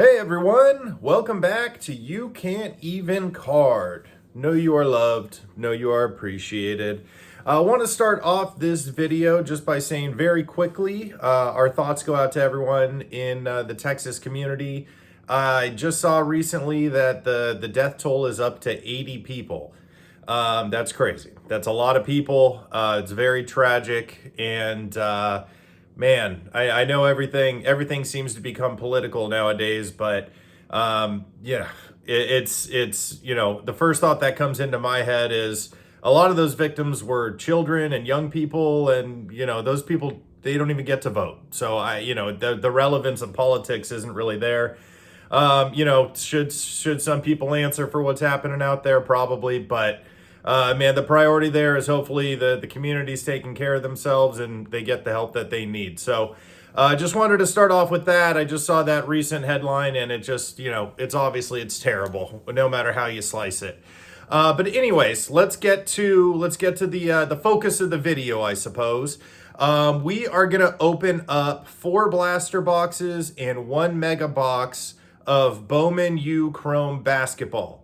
Hey everyone, welcome back to You Can't Even Card. Know you are loved, know you are appreciated. I want to start off this video just by saying very quickly, our thoughts go out to everyone in the Texas community. I just saw recently that the death toll is up to 80 people. That's crazy. That's a lot of people. It's very tragic, and man, I know everything seems to become political nowadays, but yeah, it's the first thought that comes into my head is a lot of those victims were children and young people, and those people, they don't even get to vote. So the relevance of politics isn't really there. Should some people answer for what's happening out there? Probably, but man, the priority there is hopefully the community's taking care of themselves and they get the help that they need. So just wanted to start off with that. I just saw that recent headline and it just, it's terrible, no matter how you slice it. But anyways, let's get to the focus of the video, I suppose. We are gonna open up 4 blaster boxes and 1 mega box of Bowman U Basketball.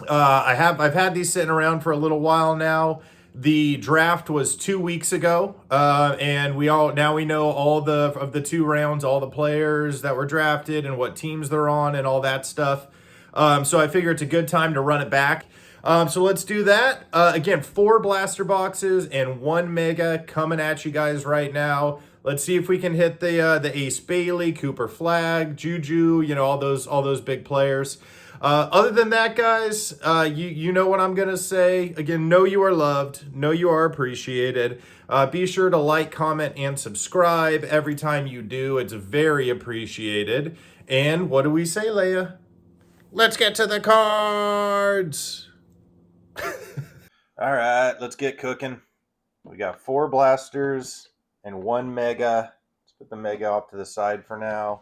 I've had these sitting around for a little while now. The draft was 2 weeks ago, and we know all of the 2 rounds, all the players that were drafted and what teams they're on and all that stuff. So I figure it's a good time to run it back. So let's do that. Again, 4 blaster boxes and 1 mega coming at you guys right now. Let's see if we can hit the Ace Bailey, Cooper Flagg, Juju, all those big players. Other than that, guys, you know what I'm going to say. Again, know you are loved. Know you are appreciated. Be sure to like, comment, and subscribe every time you do. It's very appreciated. And what do we say, Leia? Let's get to the cards. All right, let's get cooking. We got 4 blasters and 1 mega. Let's put the mega off to the side for now.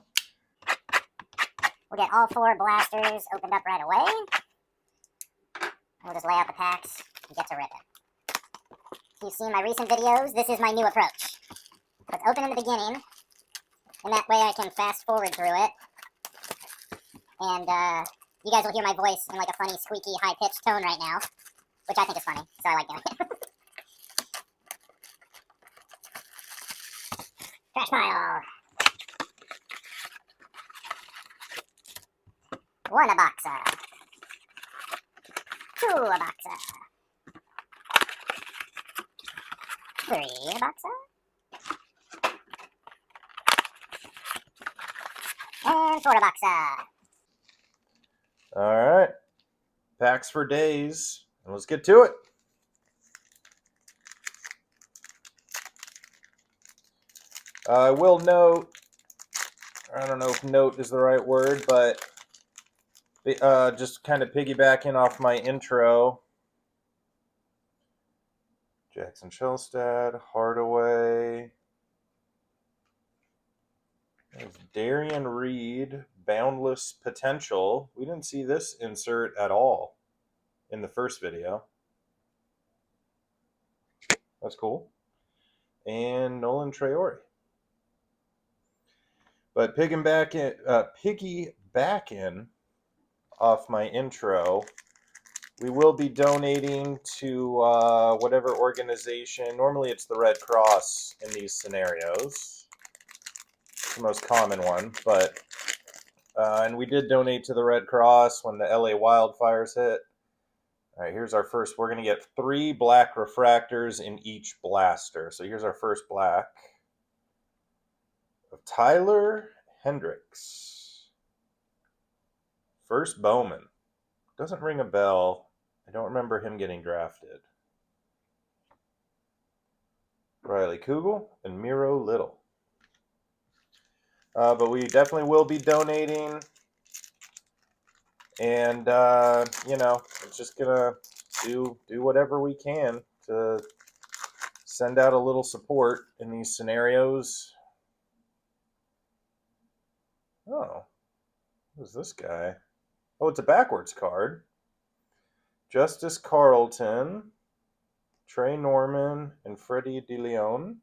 We'll get all 4 blasters opened up right away. We'll just lay out the packs and get to ripping. If you've seen my recent videos, this is my new approach. Let's open in the beginning, and that way I can fast forward through it. And you guys will hear my voice in like a funny, squeaky, high-pitched tone right now, which I think is funny, so I like doing it. Trash pile. 1 a boxer. 2 a boxer. 3 a boxer. And 4 a boxer. All right. Packs for days. And let's get to it. I will note, I don't know if note is the right word, but just kind of piggybacking off my intro. Jackson Shelstad, Hardaway. There's Darian Reed, Boundless Potential. We didn't see this insert at all in the first video. That's cool. And Nolan Traore. But piggybacking off my intro, we will be donating to whatever organization. Normally it's the Red Cross in these scenarios. It's the most common one, but and we did donate to the Red Cross when the LA wildfires hit. All right, here's our first. We're going to get 3 black refractors in each blaster. So here's our first black of Tyler Hendricks. First Bowman. Doesn't ring a bell. I don't remember him getting drafted. Riley Kugel and Miro Little. But we definitely will be donating. And, it's just going to do whatever we can to send out a little support in these scenarios. Oh, who's this guy? Oh, it's a backwards card. Justice Carlton, Trey Norman, and Freddie DeLeon.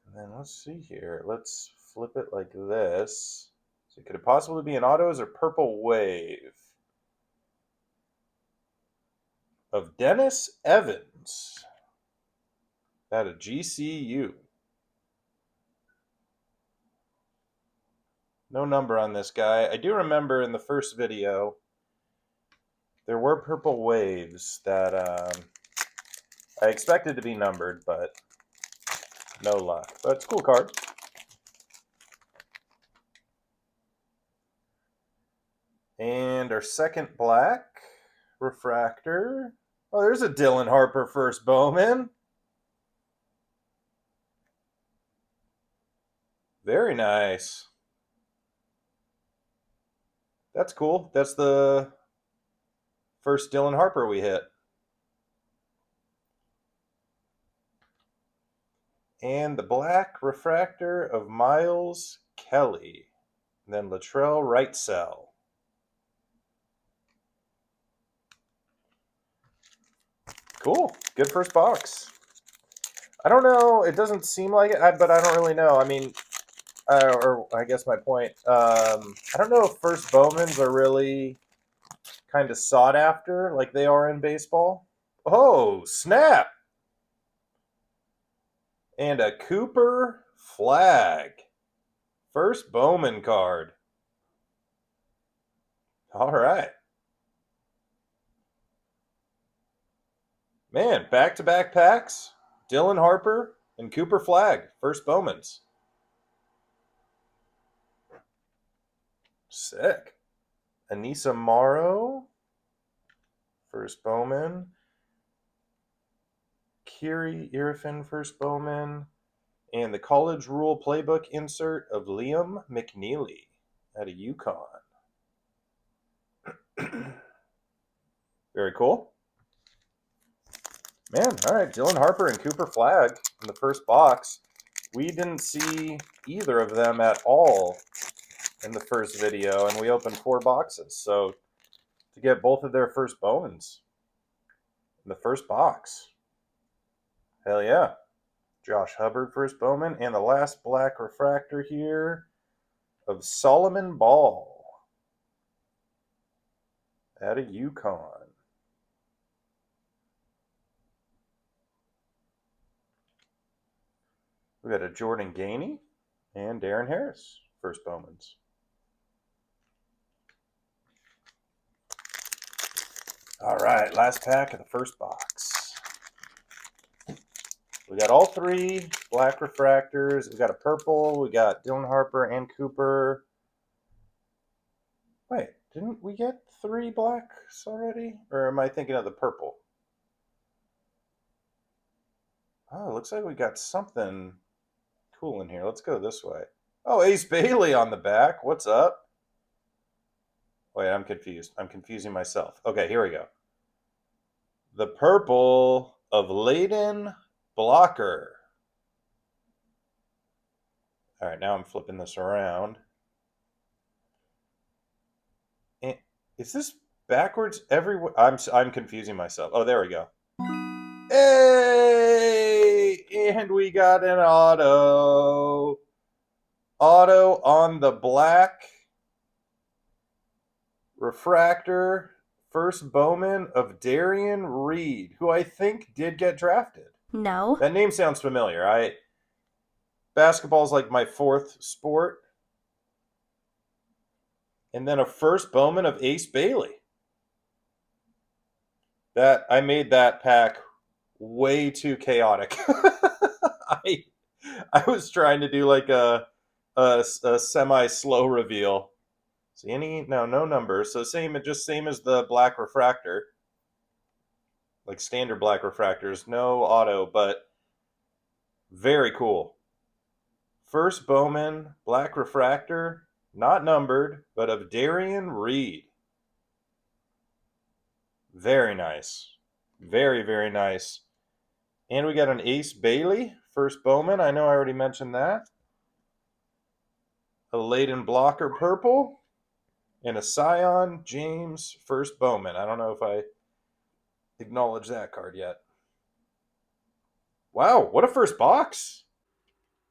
And then let's see here. Let's flip it like this. So could it possibly be an autos or purple wave? Of Dennis Evans. Out of GCU. No number on this guy. I do remember in the first video, there were purple waves that I expected to be numbered, but no luck. But it's a cool card. And our second black refractor. Oh, there's a Dylan Harper first Bowman. Very nice. That's cool. That's the first Dylan Harper we hit. And the black refractor of Miles Kelly. And then Latrell Wrightsell. Cool. Good first box. I don't know. It doesn't seem like it, but I don't really know. I mean, or I guess my point. I don't know if first Bowmans are really kind of sought after like they are in baseball. Oh, snap! And a Cooper Flagg. First Bowman card. All right. Man, back-to-back packs. Dylan Harper and Cooper Flagg. First Bowmans. Sick. Anissa Morrow. First Bowman. Kiri Irfin, first Bowman. And the College Rule Playbook insert of Liam McNeely out of UConn. Very cool. Man, all right, Dylan Harper and Cooper Flagg in the first box. We didn't see either of them at all in the first video, and we opened 4 boxes. So to get both of their first Bowmans in the first box. Hell yeah. Josh Hubbard, first Bowman, and the last black refractor here of Solomon Ball out of UConn. We got a Jordan Gainey and Darren Harris, first Bowmans. All right, last pack of the first box. We got all 3 black refractors. We got a purple. We got Dylan Harper and Cooper. Wait, didn't we get 3 blacks already? Or am I thinking of the purple? Oh, it looks like we got something cool in here. Let's go this way. Oh, Ace Bailey on the back. What's up? Wait, I'm confused. I'm confusing myself. Okay, here we go. The purple of Layden Blocker. All right, now I'm flipping this around. And is this backwards everywhere? I'm confusing myself. Oh, there we go. Hey! And we got an auto. Auto on the black refractor. First Bowman of Darian Reed, who I think did get drafted. No. That name sounds familiar. Basketball's like my 4th sport. And then a first Bowman of Ace Bailey. I made that pack way too chaotic. I was trying to do like a semi-slow reveal. See no numbers. So same as the black refractor. Like standard black refractors, no auto, but very cool. First Bowman, black refractor, not numbered, but of Darian Reed. Very nice. Very, very nice. And we got an Ace Bailey, first Bowman. I know I already mentioned that. A Layden Blocker purple. And a Scion James, first Bowman. I don't know if I acknowledge that card yet. Wow, what a first box.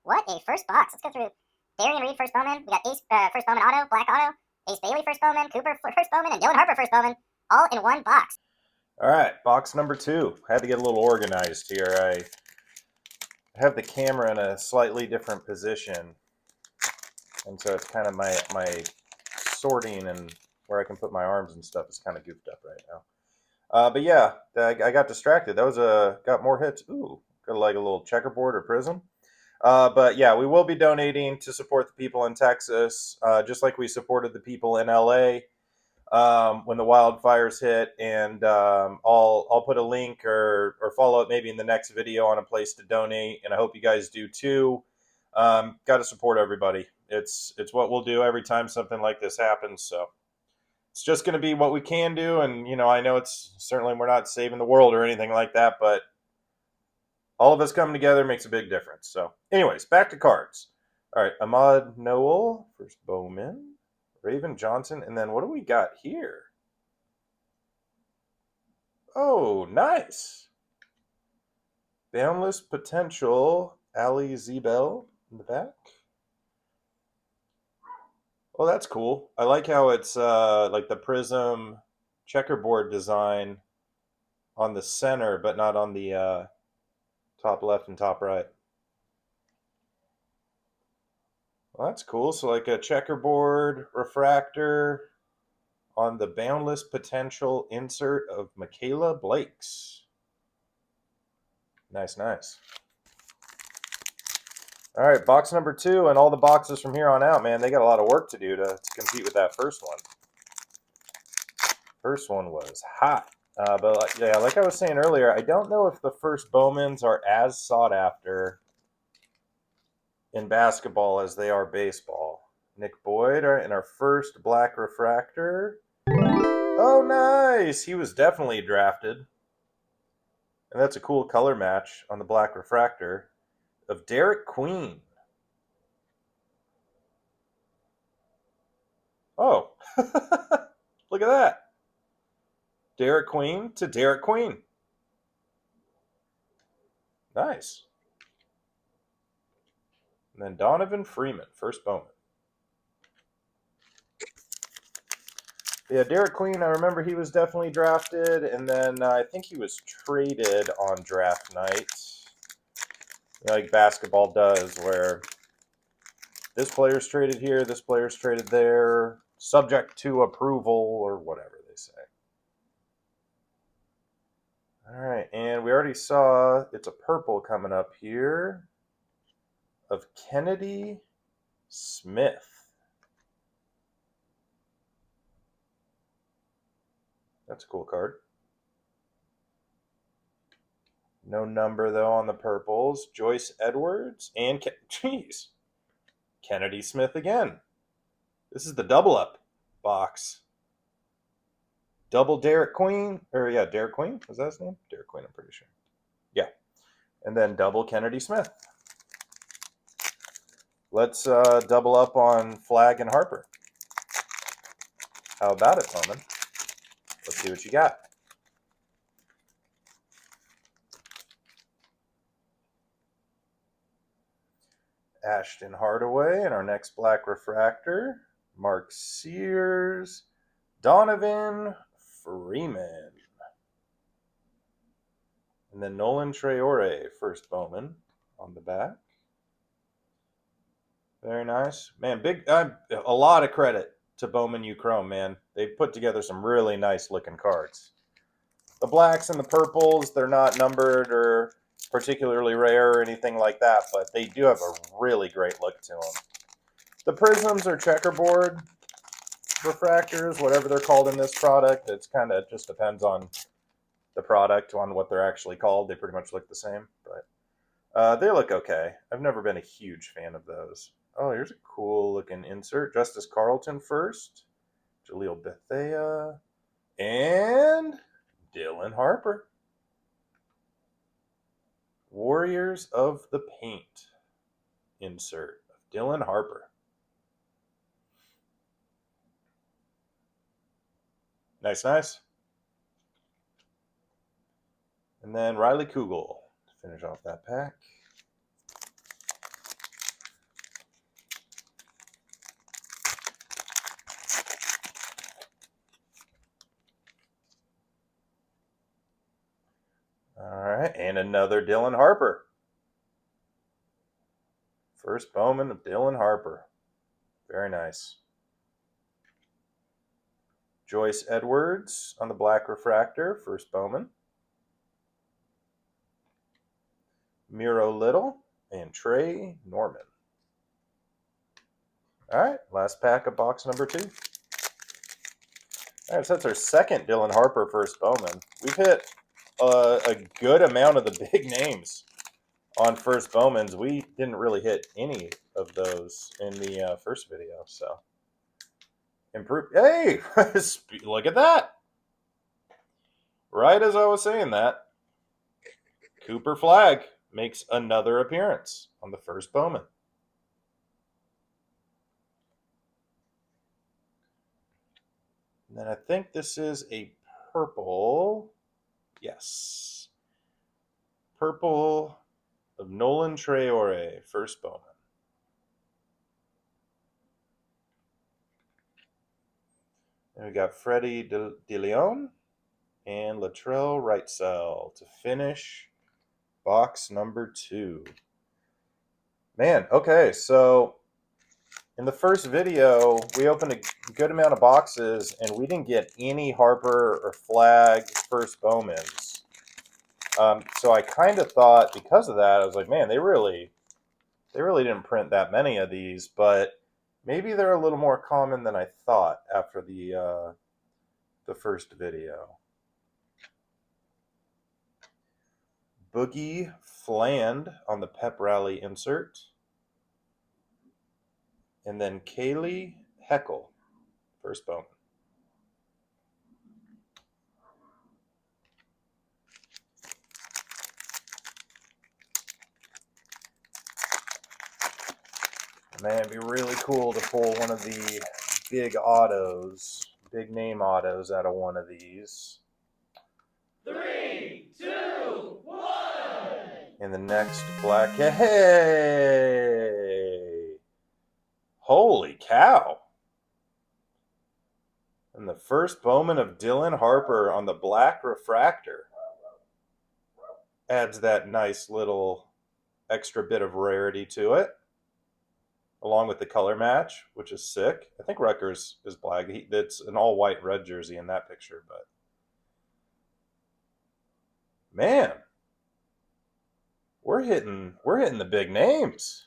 What a first box. Let's go through Darian Reed first Bowman. We got Ace first Bowman auto, black auto. Ace Bailey first Bowman, Cooper first Bowman, and Dylan Harper first Bowman, all in one box. All right, box number 2. Had to get a little organized here. I have the camera in a slightly different position, and so it's kind of my sorting and where I can put my arms and stuff is kind of goofed up right now. But yeah, I got distracted. That was got more hits. Ooh, got like a little checkerboard or prism. But yeah, we will be donating to support the people in Texas, just like we supported the people in LA when the wildfires hit. And I'll put a link or follow up maybe in the next video on a place to donate. And I hope you guys do too. Got to support everybody. It's what we'll do every time something like this happens. So it's just going to be what we can do. And, you know, I know it's certainly we're not saving the world or anything like that, but all of us coming together makes a big difference. So anyways, back to cards. All right, Ahmad Noel, first Bowman, Raven Johnson, and then what do we got here? Oh, nice. Boundless Potential, Ali Zebel in the back. Oh, that's cool. I like how it's like the prism checkerboard design on the center, but not on the top left and top right. Well, that's cool. So like a checkerboard refractor on the Boundless Potential insert of Michaela Blakes. Nice, nice. All right, box number 2, and all the boxes from here on out, man, they got a lot of work to do to compete with that first one. First one was hot. But yeah, like I was saying earlier, I don't know if the first Bowmans are as sought after in basketball as they are baseball. Nick Boyd in our first black refractor. Oh, nice! He was definitely drafted. And that's a cool color match on the black refractor of Derik Queen. Oh, look at that. Derik Queen to Derik Queen. Nice. And then Donovan Freeman, first Bowman. Yeah, Derik Queen, I remember he was definitely drafted, and then I think he was traded on draft night, like basketball does, where this player's traded here, this player's traded there, subject to approval, or whatever they say. All right, and we already saw it's a purple coming up here of Kennedy Smith. That's a cool card. No number, though, on the purples. Joyce Edwards and, jeez, Kennedy Smith again. This is the double-up box. Double Derik Queen, or yeah, Derik Queen, was that his name? Derik Queen, I'm pretty sure. Yeah. And then double Kennedy Smith. Let's double up on Flagg and Harper. How about it, Bowman? Let's see what you got. Ashton Hardaway in our next black refractor. Mark Sears. Donovan Freeman. And then Nolan Traore, first Bowman on the back. Very nice. Man, a lot of credit to Bowman U Chrome, man. They put together some really nice looking cards. The blacks and the purples, they're not numbered or particularly rare or anything like that, but they do have a really great look to them. The prisms are checkerboard refractors, whatever they're called in this product. It's kind of just depends on the product, on what they're actually called. They pretty much look the same, but they look okay. I've never been a huge fan of those. Oh, here's a cool looking insert. Justice Carlton first. Jaleel Bethea. And Dylan Harper. Warriors of the Paint insert of Dylan Harper. Nice, nice. And then Riley Kugel to finish off that pack. And another Dylan Harper. First Bowman of Dylan Harper. Very nice. Joyce Edwards on the black refractor, first Bowman. Miro Little and Trey Norman. All right, last pack of box number 2. All right, so that's our second Dylan Harper first Bowman. We've hit a good amount of the big names on first Bowmans. We didn't really hit any of those in the first video, so improve. Hey, look at that! Right as I was saying that, Cooper Flagg makes another appearance on the first Bowman. And then I think this is a purple. Yes. Purple of Nolan Traore, first Bowman. And we got Freddie De Leon and Latrell Wrightsell to finish box number 2. Man, okay, so in the first video, we opened a good amount of boxes, and we didn't get any Harper or Flagg first Bowmans. So I kind of thought, because of that, I was like, man, they really didn't print that many of these, but maybe they're a little more common than I thought after the first video. Boogie Fland on the pep rally insert. And then Kaylee Heckle, first Bowman. Man, it'd be really cool to pull one of the big autos, big name autos out of one of these. 3, 2, 1. In the next black. Hey! Holy cow! And the first Bowman of Dylan Harper on the black refractor adds that nice little extra bit of rarity to it, along with the color match, which is sick. I think Rutgers is black. It's an all-white red jersey in that picture, but man, we're hitting the big names.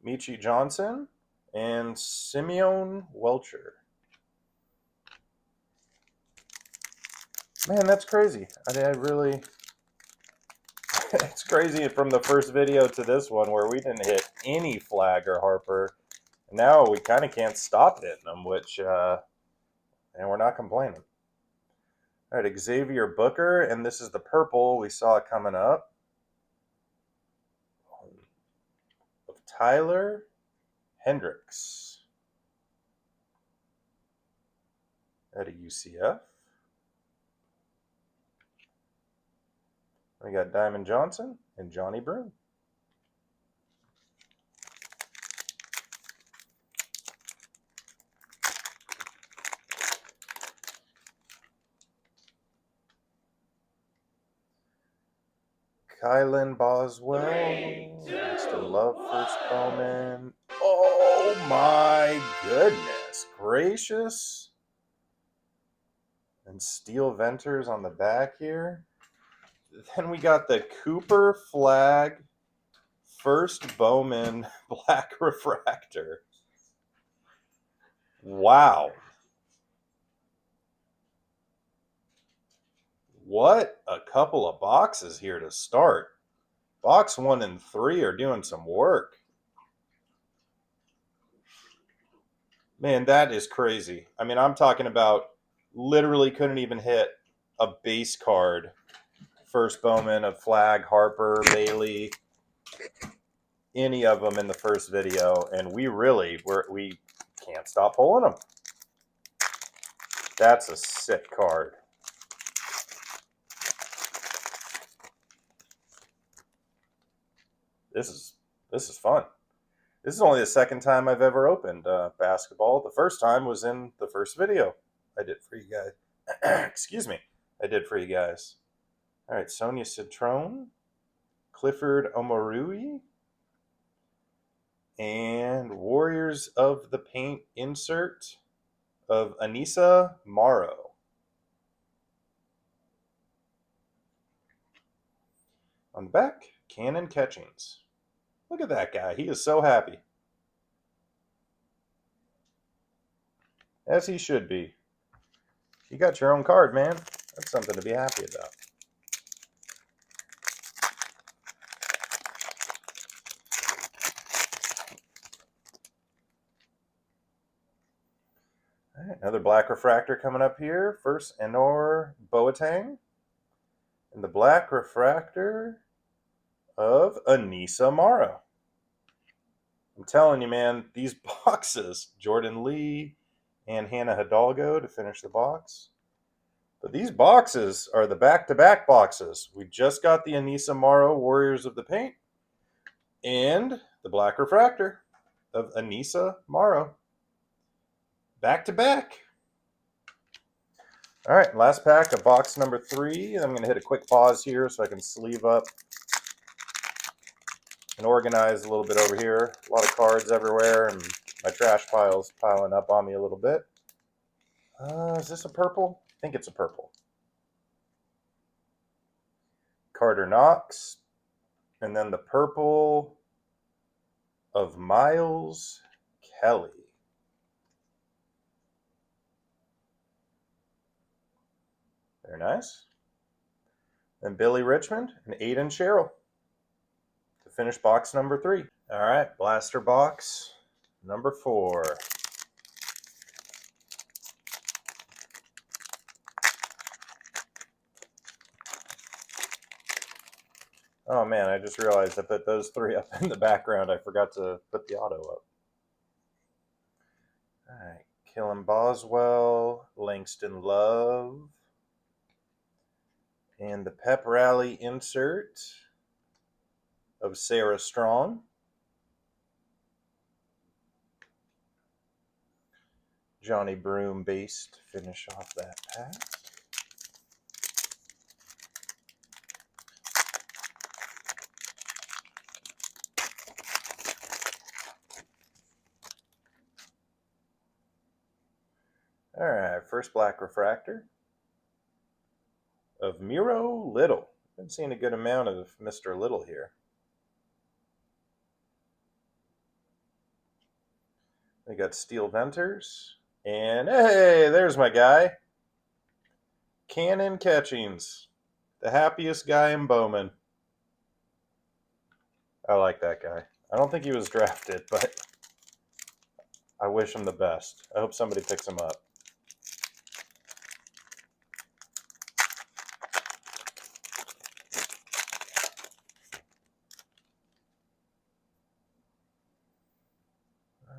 Michi Johnson and Simeon Welcher. Man, that's crazy. I really it's crazy from the first video to this one where we didn't hit any Flagg or Harper. Now we kind of can't stop hitting them, which and we're not complaining. All right, Xavier Booker, and this is the purple. We saw it coming up. Of Tyler Hendricks at a UCF. We got Diamond Johnson and Johnny Broom. Kylan Boswell. 3, 2, Mr. Love, first 1. Bowman. Oh my goodness gracious. And steel venters on the back here. Then we got the Cooper Flagg first Bowman black refractor. Wow. What a couple of boxes here to start. Box 1 and 3 are doing some work. Man, that is crazy. I mean, I'm talking about literally couldn't even hit a base card. First Bowman of Flagg, Harper, Bailey, any of them in the first video, and we can't stop pulling them. That's a sick card. This is fun. This is only the second time I've ever opened basketball. The first time was in the first video I did for you guys. Excuse me. I did for you guys. All right, Sonia Citrone, Clifford Omoruyi, and Warriors of the Paint insert of Anissa Morrow. On the back, Cannon Catchings. Look at that guy. He is so happy. As he should be. You got your own card, man. That's something to be happy about. All right, another black refractor coming up here. First, Enor Boateng. And the black refractor of Anissa Morrow. I'm telling you, man, these boxes, Jordan Lee and Hannah Hidalgo to finish the box. But these boxes are the back-to-back boxes. We just got the Anissa Morrow Warriors of the Paint and the black refractor of Anissa Morrow. Back-to-back. All right, last pack of box number 3. I'm going to hit a quick pause here so I can sleeve up and organize a little bit over here. A lot of cards everywhere, and my trash pile's piling up on me a little bit. Is this a purple? I think it's a purple. Carter Knox. And then the purple of Miles Kelly. Very nice. Then Billy Richmond and Aiden Sherrill to finish box number 3. All right, blaster box number 4. Oh man, I just realized I put those 3 up in the background. I forgot to put the auto up. All right, Killen Boswell, Langston Love, and the pep rally insert of Sarah Strong. Johnny Broom base to finish off that pack. All right, first black refractor of Miro Little. Been seeing a good amount of Mr. Little here. We got Steel Venters. And hey, there's my guy. Cannon Catchings. The happiest guy in Bowman. I like that guy. I don't think he was drafted, but I wish him the best. I hope somebody picks him up.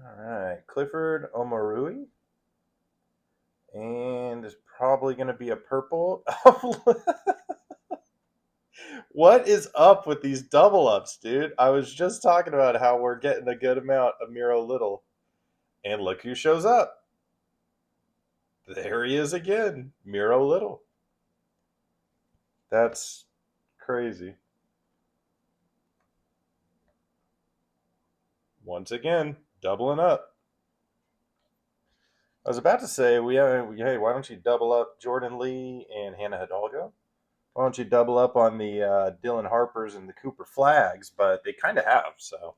All right, Clifford Omoruyi. And it's probably going to be a purple. What is up with these double ups, dude? I was just talking about how we're getting a good amount of Miro Little. And look who shows up. There he is again, Miro Little. That's crazy. Once again, doubling up. I was about to say, hey, why don't you double up Jordan Lee and Hannah Hidalgo? Why don't you double up on the Dylan Harpers and the Cooper Flaggs? But they kind of have, so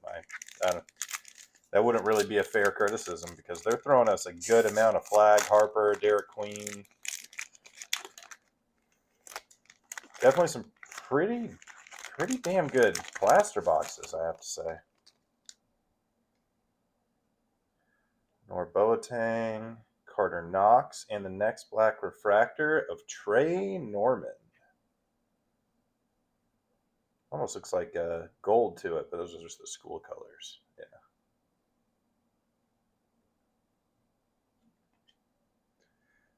that wouldn't really be a fair criticism because they're throwing us a good amount of Flagg, Harper, Derik Queen. Definitely some pretty damn good blaster boxes, I have to say. Nor Boateng, Carter Knox, and the next black refractor of Trey Norman. Almost looks like gold to it, but those are just the school colors. Yeah.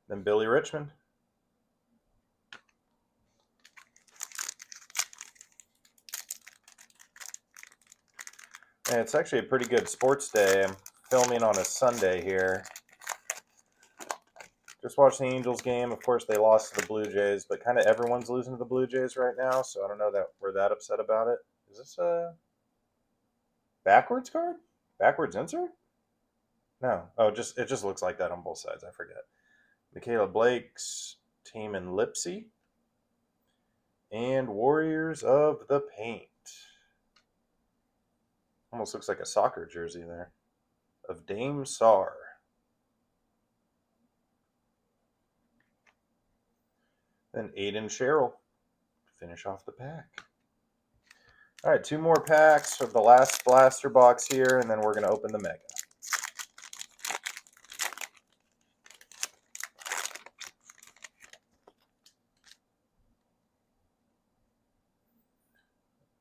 Then Billy Richmond. And it's actually a pretty good sports day. I'm filming on a Sunday here. Just watched the Angels game. Of course, they lost to the Blue Jays, but kind of everyone's losing to the Blue Jays right now, so I don't know that we're that upset about it. Is this a backwards card? Backwards insert? No. Oh, it just looks like that on both sides. I forget. Michaela Blake's team in Lipsy. And Warriors of the Paint. Almost looks like a soccer jersey there. Of Dame Sarr. Then Aiden Sherrill to finish off the pack. All right, 2 more packs of the last blaster box here, and then we're going to open the Mega.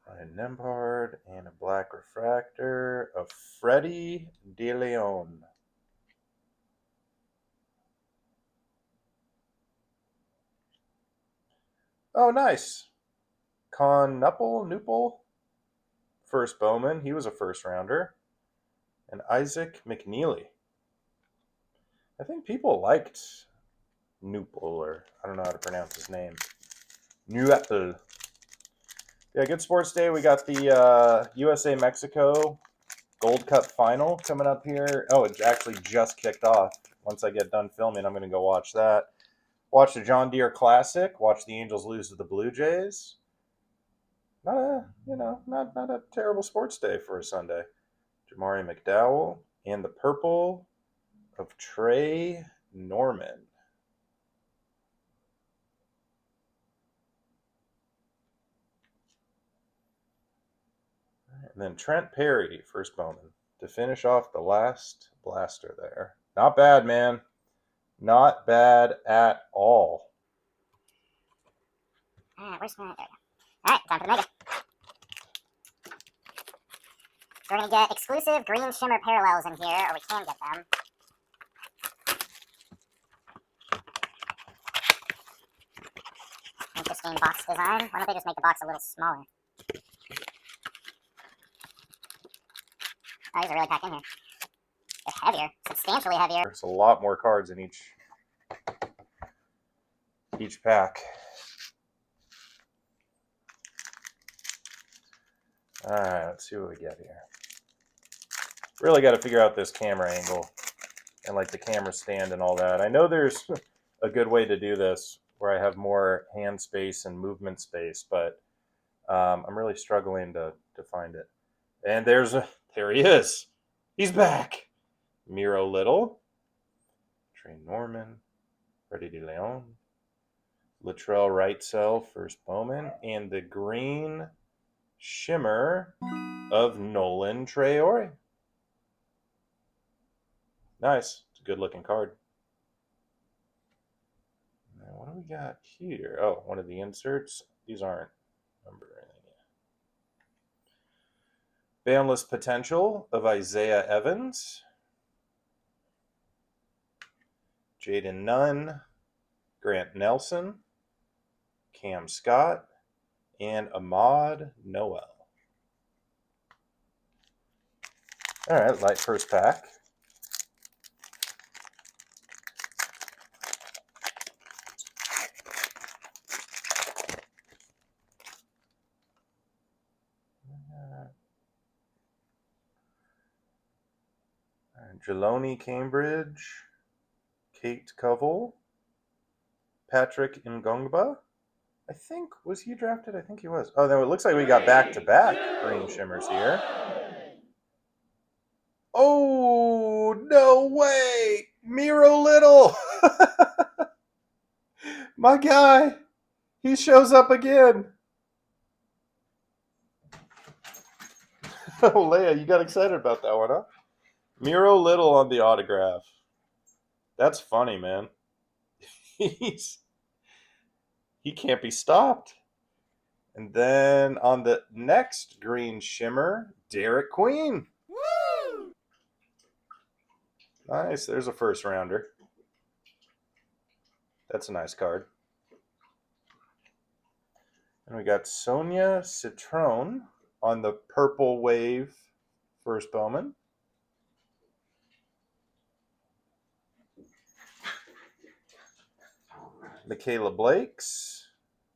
Ryan Nembhard and a black refractor of Freddie DeLeon. Oh, nice. Nupple, first Bowman. He was a first rounder. And Isaac McNeely. I think people liked Nupple, or I don't know how to pronounce his name. Nupple. Yeah, good sports day. We got the USA Mexico Gold Cup final coming up here. Oh, it actually just kicked off. Once I get done filming, I'm going to go watch that. Watch the John Deere Classic. Watch the Angels lose to the Blue Jays. Not a terrible sports day for a Sunday. Jamari McDowell and the purple of Trey Norman. And then Trent Perry, first Bowman, to finish off the last blaster there. Not bad, man. Not bad at all. Where's my... There we go. Alright, time for the Mega. So we're going to get exclusive green shimmer parallels in here, or we can get them. Interesting box design. Why don't they just make the box a little smaller? Oh, these are really packed in here. They're heavier, substantially heavier. There's a lot more cards in each pack. All right, let's see what we get here. Really got to figure out this camera angle and like the camera stand and all that. I know there's a good way to do this where I have more hand space and movement space, but I'm really struggling to find it. And there he is. He's back. Miro Little, Trey Norman, Freddie DeLeon, Latrell Wrightsell, first Bowman, and the green shimmer of Nolan Traore. Nice. It's a good looking card. Now, what do we got here? Oh, one of the inserts. These aren't numbered or anything. Boundless Potential of Isaiah Evans. Jaden Nunn, Grant Nelson, Cam Scott, and Ahmad Noel. All right, light first pack. Jeloni Cambridge, Kate Covell, Patrick Ngongba. I think, was he drafted? I think he was. Oh, no, it looks like we got back-to-back green shimmers here. Oh, no way! Miro Little! My guy! He shows up again! Oh, Leia, you got excited about that one, huh? Miro Little on the autograph. That's funny, man. He can't be stopped. And then on the next green shimmer, Derik Queen. Woo! Nice. There's a first rounder. That's a nice card. And we got Sonia Citron on the Purple Wave first Bowman. Michaela Blake's,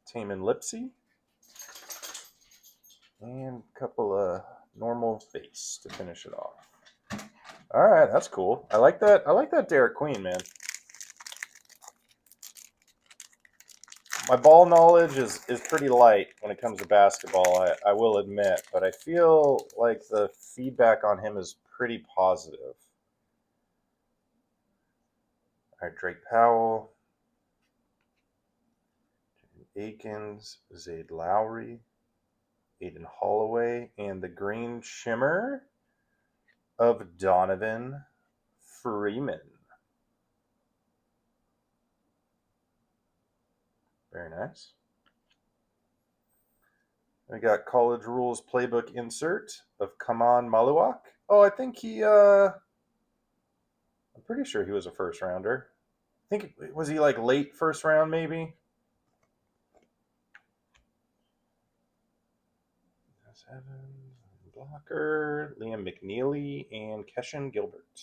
Taman Lipsy, and a couple of normal base to finish it off. All right, that's cool. I like that. I like that Derik Queen, man. My ball knowledge is pretty light when it comes to basketball, I will admit, but I feel like the feedback on him is pretty positive. All right, Drake Powell, Akins, Zayd Lowry, Aiden Holloway, and the green shimmer of Donovan Freeman. Very nice. We got College Rules Playbook insert of Kaman Maluak. Oh, I think I'm pretty sure he was a first rounder. I think, was he like late first round maybe? Evans, Blocker, Liam McNeely, and Keshan Gilbert.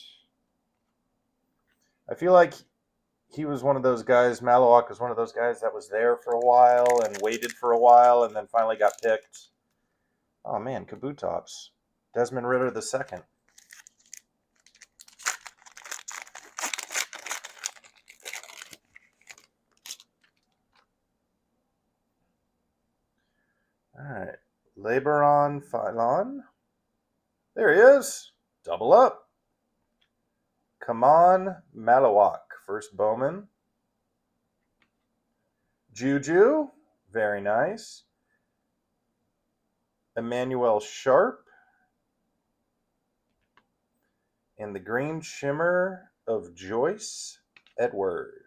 I feel like he was one of those guys, Maluak was one of those guys that was there for a while and waited for a while and then finally got picked. Oh man, Kabutops. Desmond Ritter II. All right. Lebaron Philon. There he is. Double up. Kaman Maluak, first Bowman. Juju, very nice. Emmanuel Sharp. And the green shimmer of Joyce Edwards.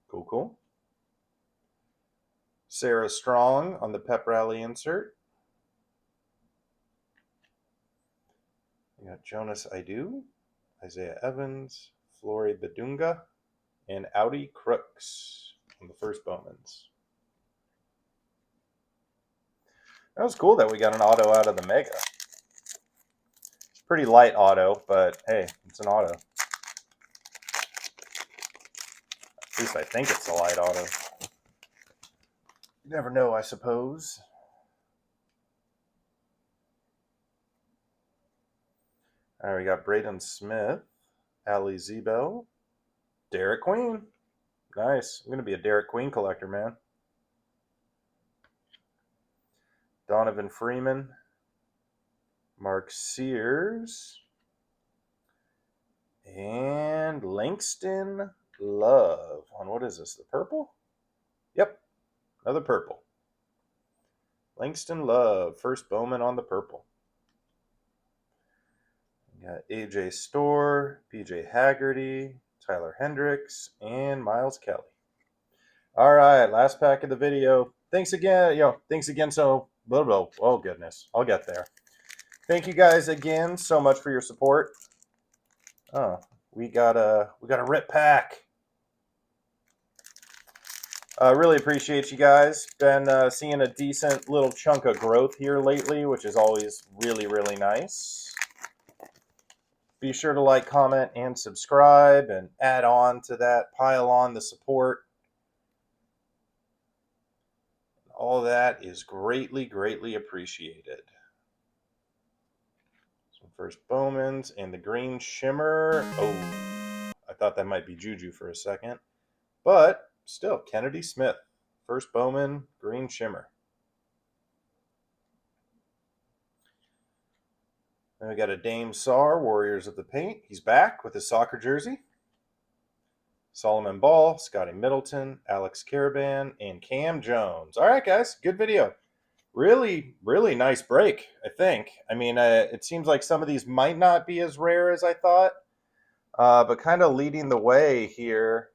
Cool, cool. Sarah Strong on the pep rally insert. We got Jonas Idu, Isaiah Evans, Flory Badunga, and Audi Crooks on the first Bowmans. That was cool that we got an auto out of the Mega. Pretty light auto, but hey, it's an auto. At least I think it's a light auto. You never know, I suppose. All right, we got Braden Smith, Ali Zebel, Derik Queen. Nice. I'm going to be a Derik Queen collector, man. Donovan Freeman, Mark Sears, and Langston Love. On what is this, the purple? Yep, another purple. Langston Love, first Bowman on the purple. We got AJ Storr, PJ Haggerty, Tyler Hendricks, and Miles Kelly. All right, last pack of the video. Thanks again. Thanks again. Oh goodness, I'll get there. Thank you guys again so much for your support. Oh, we got a rip pack. Really appreciate you guys. Been seeing a decent little chunk of growth here lately, which is always really, really nice. Be sure to like, comment, and subscribe, and add on to that, pile on the support. All that is greatly, greatly appreciated. Some first Bowmans and the green shimmer. Oh, I thought that might be Juju for a second. But still, Kennedy Smith. First Bowman, green shimmer. Then we got a Dame Sarr, Warriors of the Paint. He's back with his soccer jersey. Solomon Ball, Scotty Middleton, Alex Caravan, and Cam Jones. All right, guys, good video. Really, really nice break, I think. I mean, it seems like some of these might not be as rare as I thought, but kind of leading the way here.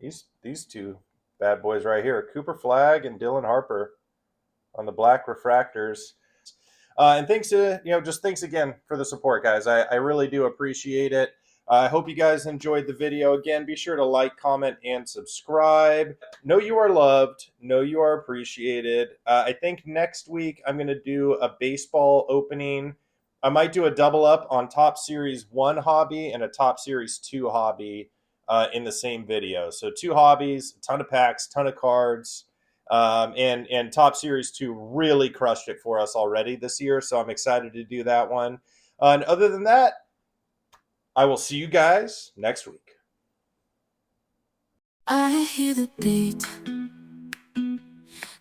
These two bad boys right here, Cooper Flagg and Dylan Harper on the black refractors. And thanks to, just thanks again for the support, guys. I really do appreciate it. I hope you guys enjoyed the video. Again, be sure to like, comment, and subscribe. Know you are loved. Know you are appreciated. I think next week I'm going to do a baseball opening I might do a double up on Top Series 1 hobby and a Top Series 2 hobby in the same video. So 2 hobbies, a ton of packs, ton of cards, and Top Series 2 really crushed it for us already this year, so I'm excited to do that one. And other than that, I will see you guys next week. I hear the beat,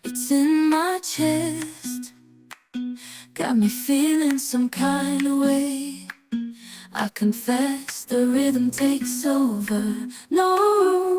it's in my chest, got me feeling some kind of way. I confess the rhythm takes over, no